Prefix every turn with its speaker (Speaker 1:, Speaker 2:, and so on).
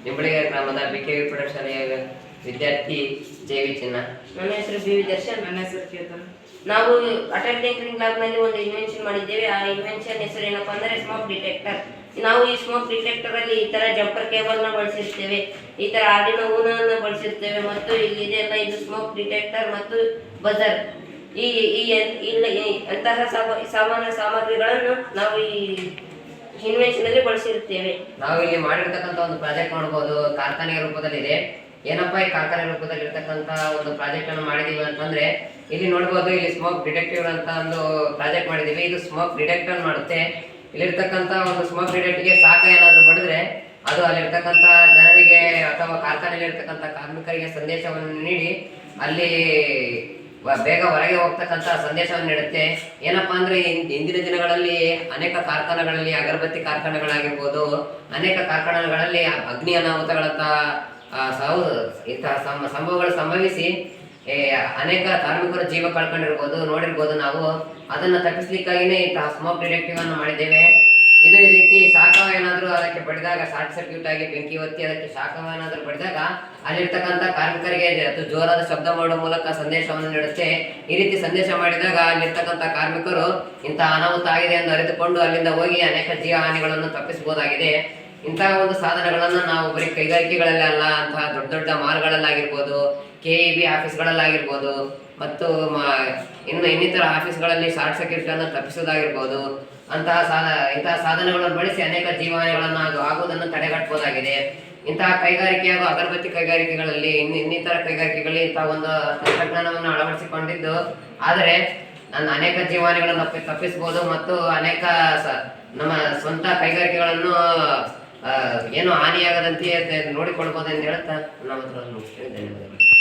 Speaker 1: ನಿಂಬಳಿಗೆ ಗ್ರಾಮದ BKV ಪ್ರೌಢಶಾಲೆಯ ವಿದ್ಯಾರ್ಥಿ JV ಚಿನ್ನ.
Speaker 2: ನನ್ನ ಹೆಸರು BV ದರ್ಶನ್.
Speaker 3: ನನ್ನ ಹೆಸರು ಕೇತನ್.
Speaker 2: ನಾವು ಅಟಲ್ ಟಿಂಕರಿಂಗ್ ಲ್ಯಾಬ್ ನಲ್ಲಿ ಒಂದು ಇನ್ವೆನ್ಷನ್ ಮಾಡಿದ್ದೇವೆ. ಆ ಇನ್ವೆನ್ಷನ್ ಹೆಸರು ಏನಪ್ಪಾ ಅಂದರೆ ಸ್ಮೋಕ್ ಡಿಟೆಕ್ಟರ್. ನಾವು ಈ ಸ್ಮೋಕ್ ಡಿಟೆಕ್ಟರ್ ಅಲ್ಲಿ ಈ ತರ ಜಂಪರ್ ಕೇಬಲ್ ನ ಬಳಸಿರ್ತೇವೆ, ಈ ತರ ಆರ್ಡಿನೋ ಊನನ್ನು ಬಳಸಿರ್ತೇವೆ ಮತ್ತು ಇಲ್ಲಿ ಇದೆಲ್ಲ ಇದು ಸ್ಮೋಕ್ ಡಿಟೆಕ್ಟರ್ ಮತ್ತು ಬಜರ್. ಅಂತಹ ಸಾಮಗ್ರಿಗಳನ್ನು ನಾವು ಈ ಇನ್ವೆನ್ಷನ್ ಅಲ್ಲಿ ಬಳಸಿರುತ್ತೇವೆ.
Speaker 1: ನಾವು ಇಲ್ಲಿ ಮಾಡಿರ್ತಕ್ಕಂಥ ಒಂದು ಪ್ರಾಜೆಕ್ಟ್ ನೋಡಬಹುದು, ಕಾರ್ಖಾನೆಯ ರೂಪದಲ್ಲಿದೆ. ಏನಪ್ಪಾ ಈ ಕಾರ್ಖಾನೆ ರೂಪದಲ್ಲಿ ಇರ್ತಕ್ಕಂಥ ಒಂದು ಪ್ರಾಜೆಕ್ಟ್ ಅನ್ನು ಮಾಡಿದೀವಿ ಅಂತಂದ್ರೆ ಇಲ್ಲಿ ನೋಡಬಹುದು, ಇಲ್ಲಿ ಸ್ಮೋಕ್ ಡಿಟೆಕ್ಟಿವ್ ಅಂತ ಒಂದು ಪ್ರಾಜೆಕ್ಟ್ ಮಾಡಿದೀವಿ. ಇದು ಸ್ಮೋಕ್ ಡಿಟೆಕ್ಟರ್ ಮಾಡುತ್ತೆ. ಇಲ್ಲಿರ್ತಕ್ಕಂಥ ಒಂದು ಸ್ಮೋಕ್ ಡಿಟೆಕ್ಟಿವ್ಗೆ ಶಾಖ ಏನಾದರೂ ಬಡಿದ್ರೆ ಅದು ಅಲ್ಲಿರ್ತಕ್ಕಂಥ ಜನರಿಗೆ ಅಥವಾ ಕಾರ್ಖಾನೆಯಲ್ಲಿ ಇರ್ತಕ್ಕಂಥ ಕಾರ್ಮಿಕರಿಗೆ ಸಂದೇಶವನ್ನು ನೀಡಿ ಅಲ್ಲಿ ಬೇಗ ಹೊರಗೆ ಹೋಗ್ತಕ್ಕಂಥ ಸಂದೇಶವನ್ನು ನೀಡುತ್ತೆ. ಏನಪ್ಪಾ ಅಂದ್ರೆ ಇಂದಿನ ದಿನಗಳಲ್ಲಿ ಅನೇಕ ಕಾರ್ಖಾನೆಗಳಲ್ಲಿ ಅಗರಬತ್ತಿ ಕಾರ್ಖಾನೆಗಳಾಗಿರ್ಬೋದು, ಅನೇಕ ಕಾರ್ಖಾನೆಗಳಲ್ಲಿ ಅಗ್ನಿ ಅನಾಹುತಗಳಂತ ಇಂತಹ ಸಂಭವಗಳು ಸಂಭವಿಸಿ ಅನೇಕ ಕಾರ್ಮಿಕರು ಜೀವ ಕಳ್ಕೊಂಡಿರ್ಬೋದು, ನೋಡಿರ್ಬೋದು. ನಾವು ಅದನ್ನು ತಪ್ಪಿಸ್ಲಿಕ್ಕಾಗಿನೇ ಇಂತಹ ಸ್ಮೋಕ್ ಡಿಟೆಕ್ಟಿವ್ ಅನ್ನು ಮಾಡಿದ್ದೇವೆ. ಇದು ಈ ರೀತಿ ಶಾಖ ಏನಾದರೂ ಅದಕ್ಕೆ ಬಡಿದಾಗ, ಶಾರ್ಟ್ ಸರ್ಕ್ಯೂಟ್ ಆಗಿ ಬೆಂಕಿ ಹೊತ್ತಿ ಅದಕ್ಕೆ ಶಾಖ ಏನಾದರೂ ಬಡಿದಾಗ ಅಲ್ಲಿರ್ತಕ್ಕಂಥ ಕಾರ್ಮಿಕರಿಗೆ ಅದು ಜೋರಾದ ಶಬ್ದ ಮಾಡುವ ಮೂಲಕ ಸಂದೇಶವನ್ನು ನೀಡುತ್ತೆ. ಈ ರೀತಿ ಸಂದೇಶ ಮಾಡಿದಾಗ ಅಲ್ಲಿರ್ತಕ್ಕಂಥ ಕಾರ್ಮಿಕರು ಇಂತಹ ಅನಾಹುತ ಆಗಿದೆ ಎಂದು ಅರಿತುಕೊಂಡು ಅಲ್ಲಿಂದ ಹೋಗಿ ಅನೇಕ ಜೀವ ಹಾನಿಗಳನ್ನು ತಪ್ಪಿಸಬಹುದಾಗಿದೆ. ಇಂತಹ ಒಂದು ಸಾಧನಗಳನ್ನು ನಾವು ಬರೀ ಕೈಗಾರಿಕೆಗಳಲ್ಲಿ ಅಲ್ಲ, ಅಂತಹ ದೊಡ್ಡ ದೊಡ್ಡ ಮಾಲ್ಗಳಲ್ಲಾಗಿರ್ಬೋದು, KEB ಆಫೀಸ್ಗಳಲ್ಲಾಗಿರ್ಬೋದು ಮತ್ತು ಇನ್ನಿತರ ಆಫೀಸ್ಗಳಲ್ಲಿ ಶಾರ್ಟ್ ಸರ್ಕ್ಯೂಟ್ ಅನ್ನು ತಪ್ಪಿಸುವುದಾಗಿರ್ಬೋದು, ಇಂತಹ ಸಾಧನಗಳನ್ನು ಬಳಸಿ ಅನೇಕ ಜೀವಹಾನಿಗಳನ್ನು ಆಗುವುದನ್ನು ತಡೆಗಟ್ಟಬಹುದಾಗಿದೆ. ಇಂತಹ ಕೈಗಾರಿಕೆ ಹಾಗೂ ಅಗರಬತ್ತಿ ಕೈಗಾರಿಕೆಗಳಲ್ಲಿ ಇನ್ನಿತರ ಕೈಗಾರಿಕೆಗಳಲ್ಲಿ ಇಂತಹ ಒಂದು ತಂತ್ರಜ್ಞಾನವನ್ನು ಅಳವಡಿಸಿಕೊಂಡಿದ್ದು ಆದರೆ ಅನೇಕ ಜೀವಹಾನಿಗಳನ್ನು ತಪ್ಪಿಸಬಹುದು ಮತ್ತು ಅನೇಕ ನಮ್ಮ ಸ್ವಂತ ಕೈಗಾರಿಕೆಗಳನ್ನು ಏನು ಹಾನಿಯಾಗದಂತೆ ನೋಡಿಕೊಳ್ಬಹುದು ಎಂದು ಹೇಳುತ್ತಾ ನಾವು ಧನ್ಯವಾದಗಳು.